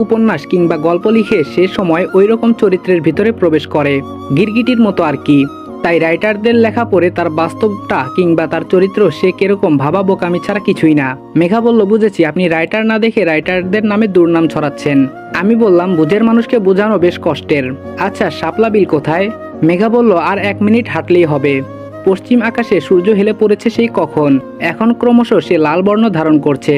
উপন্যাস কিংবা গল্প লিখে সে সময় ওই রকম চরিত্রের ভিতরে প্রবেশ করে, গিরগিটির মতো আর কি। তাই রাইটারদের লেখা পড়ে তার বাস্তবটা কিংবা তার চরিত্র সে কিরকম ভাবা বোকামি ছাড়া কিছুই না। মেঘা বলল, বুঝেছি, আপনি রাইটার না দেখে রাইটারদের নামে দুর্নাম ছড়াচ্ছেন। আমি বললাম, বুঝের মানুষকে বোঝানো বেশ কষ্টের। আচ্ছা, শাপলা বিল কোথায়? মেঘা বলল, আর 1 মিনিট হাঁটলেই হবে। পশ্চিম আকাশে সূর্য হেলে পড়েছে সেই কখন, এখন ক্রমশ সে লাল বর্ণ ধারণ করছে।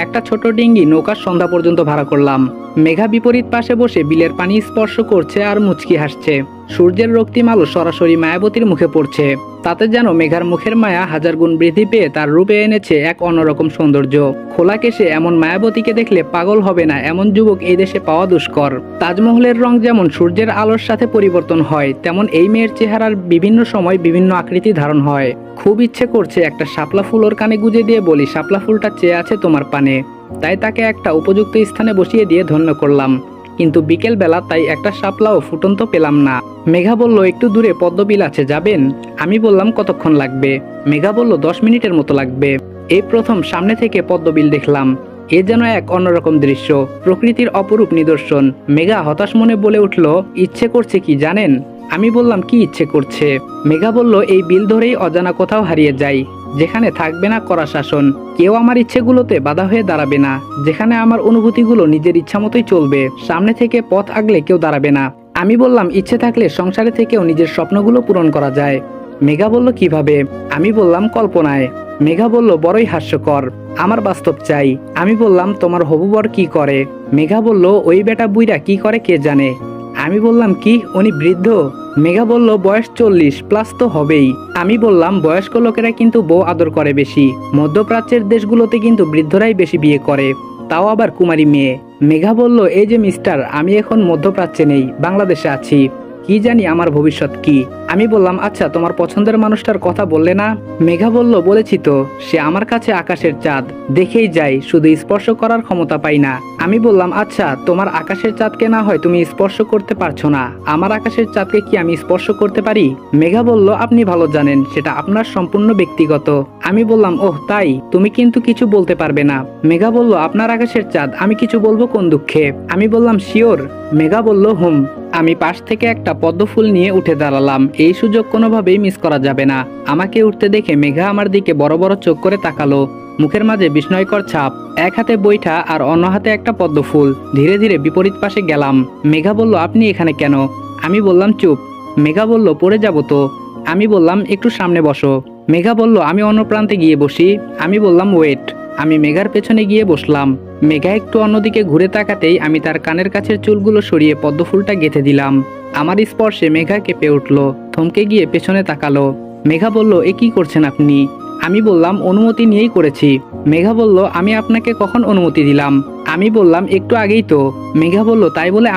একটা ছোট ডিঙ্গি নৌকার সন্ধ্যা পর্যন্ত ভাড়া করলাম। মেঘা বিপরীত পাশে বসে বিলের পানি স্পর্শ করছে আর মুচকি হাসছে। সূর্যের রক্তিম আলো সরাসরি মায়াবতীর মুখে পড়ছে, তাতে যেন মেঘার মুখের মায়া 1000 গুণ বৃদ্ধি পেয়ে তার রূপে এনেছে এক অন্যরকম সৌন্দর্য। খোলা কেশে এমন মায়াবতীকে দেখলে পাগল হবে না এমন যুবক এই দেশে পাওয়া দুষ্কর। তাজমহলের রং যেমন সূর্যের আলোর সাথে পরিবর্তন হয়, তেমন এই মেয়ের চেহারার বিভিন্ন সময় বিভিন্ন আকৃতি ধারণ হয়। খুব ইচ্ছে করছে একটা শাপলা ফুল ওর কানে গুজে দিয়ে বলি, শাপলা ফুলটা চেয়ে আছে তোমার পানে। তাই তাকে একটা উপযুক্ত স্থানে বসিয়ে দিয়ে ধন্য করলাম, কিন্তু বিকেল বেলা, তাই একটা শাপলাও ফুটন্ত পেলাম না। মেঘা বলল, একটু দূরে পদ্মবিল আছে, যাবেন? আমি বললাম, কতক্ষণ লাগবে? মেঘা বলল, 10 মিনিটের মতো লাগবে। এই প্রথম সামনে থেকে পদ্মবিল দেখলাম, এ যেন এক অন্যরকম দৃশ্য, প্রকৃতির অপরূপ নিদর্শন। মেঘা হতাশ মনে বলে উঠল, ইচ্ছে করছে কি জানেন? আমি বললাম, কি ইচ্ছে করছে? মেঘা বলল, এই বিল ধরেই অজানা কোথাও হারিয়ে যাই, যেখানে থাকবে না কড়া শাসন, কেউ আমার ইচ্ছেগুলোতে বাধা হয়ে দাঁড়াবে না, যেখানে আমার অনুভূতিগুলো নিজের ইচ্ছা মতোই চলবে, সামনে থেকে পথ আগলে কেউ দাঁড়াবে না। আমি বললাম, ইচ্ছে থাকলে সংসারে থেকেও নিজের স্বপ্নগুলো পূরণ করা যায়। মেঘা বলল, কিভাবে? আমি বললাম, কল্পনায়। মেঘা বলল, বড়ই হাস্যকর, আমার বাস্তব চাই। আমি বললাম, তোমার হবু বর কি করে? মেঘা বলল, ওই বেটা বুইরা কি করে কে জানে। আমি বললাম, কি উনি বৃদ্ধ? মেঘা বলল, বয়স 40+ তো হবেই। আমি বললাম, বয়স্ক লোকেরা কিন্তু বউ আদর করে বেশি, মধ্যপ্রাচ্যের দেশগুলোতে কিন্তু বৃদ্ধরাই বেশি বিয়ে করে, তাও আবার কুমারী মেয়ে। মেঘা বলল, এই যে মিস্টার, আমি এখন মধ্যপ্রাচ্যে নেই, বাংলাদেশে আছি, কি জানি আমার ভবিষ্যৎ কি। আমি বললাম, আচ্ছা, তোমার পছন্দের মানুষটার কথা বললে না? মেঘা বলল, বলেছি তো, সে আমার কাছে আকাশের চাঁদ, দেখেই যাই, শুধু স্পর্শ করার ক্ষমতা পাই না। আমি বললাম, আচ্ছা, তোমার আকাশের চাঁদকে না হয় তুমি স্পর্শ করতে পারছো না, আমার আকাশের চাঁদকে কি আমি স্পর্শ করতে পারি? মেঘা বলল, আপনি ভালো জানেন, সেটা আপনার সম্পূর্ণ ব্যক্তিগত। আমি বললাম, ওহ তাই, তুমি কিন্তু কিছু বলতে পারবে না। মেঘা বলল, আপনার আকাশের চাঁদ, আমি কিছু বলবো কোন দুঃখে? আমি বললাম, শিওর। মেঘা বলল, হুম। আমি পাশ থেকে একটা পদ্ম ফুল নিয়ে উঠে দাঁড়ালাম, এই সুযোগ কোনোভাবেই মিস করা যাবে না। আমাকে উঠতে দেখে মেঘা আমার দিকে বড় বড় চোখ করে তাকালো, মুখের মাঝে বিস্ময়কর ছাপ, এক হাতে বৈঠা আর অন্য হাতে একটা পদ্ম ফুল। ধীরে ধীরে বিপরীত পাশে গেলাম। মেঘা বলল, আপনি এখানে কেন? আমি বললাম, চুপ। মেঘা বলল, পড়ে যাব তো। আমি বললাম, একটু সামনে বসো। মেঘা বলল, আমি অন্য প্রান্তে গিয়ে বসি। আমি বললাম, ওয়েট। আমি মেঘার পেছনে গিয়ে বসলাম। মেঘা একটু অন্যদিকে ঘুরে তাকাতেই আমি তার কানের কাছের চুলগুলো সরিয়ে পদ্মফুলটা গেঁথে দিলাম। আমার স্পর্শে মেঘা কেঁপে উঠল, থমকে গিয়ে পেছনে তাকালো। মেঘা বলল, এ কি করছেন আপনি? আমি বললাম, অনুমতি নিয়েই করেছি। মেঘা বলল, আমি আপনাকে কখন অনুমতি দিলাম? আমি বললাম, একটু আগেই তো। মেঘা বলল, তাই বলে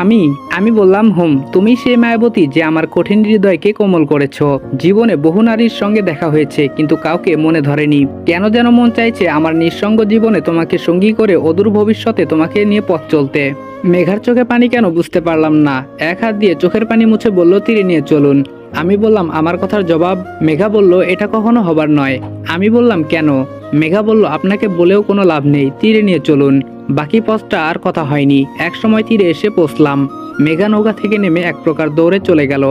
আমি বললাম, হুম, তুমি সে মায়াবতী যে আমার কঠিন হৃদয়কে কোমল করেছ। জীবনে বহু নারীর সঙ্গে দেখা হয়েছে, কিন্তু কাউকে মনে ধরেনি। কেন যেন মন চাইছে আমার নিঃসঙ্গ জীবনে তোমাকে সঙ্গী করে অদূর ভবিষ্যতে তোমাকে নিয়ে পথ চলতে। মেঘার চোখে পানি কেন বুঝতে পারলাম না, এক হাত দিয়ে চোখের পানি মুছে বলল, তীরে নিয়ে চলুন। আমি বললাম, আমার কথার জবাব? মেঘা বলল, এটা কখনো হবার নয়। আমি বললাম, কেন? মেঘা বলল, আপনাকে বলেও কোনো লাভ নেই, তীরে নিয়ে চলুন। বাকি পথটা আর কথা হয়নি, এক সময় তীরে এসে পৌঁছলাম। মেঘা নৌকা থেকে নেমে এক প্রকার দৌড়ে চলে গেল।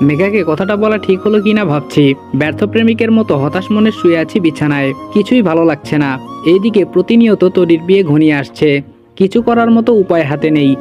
মেঘাকে কথাটা বলা ঠিক হলো কিনা ভাবছি। ব্যর্থ প্রেমিকের মতো হতাশ মনে শুয়ে আছি বিছানায়, কিছুই ভালো লাগছে না। এইদিকে প্রতিনিয়ত তরির বিয়ে ঘনিয়ে আসছে, কিছু করার মতো উপায় হাতে নেই।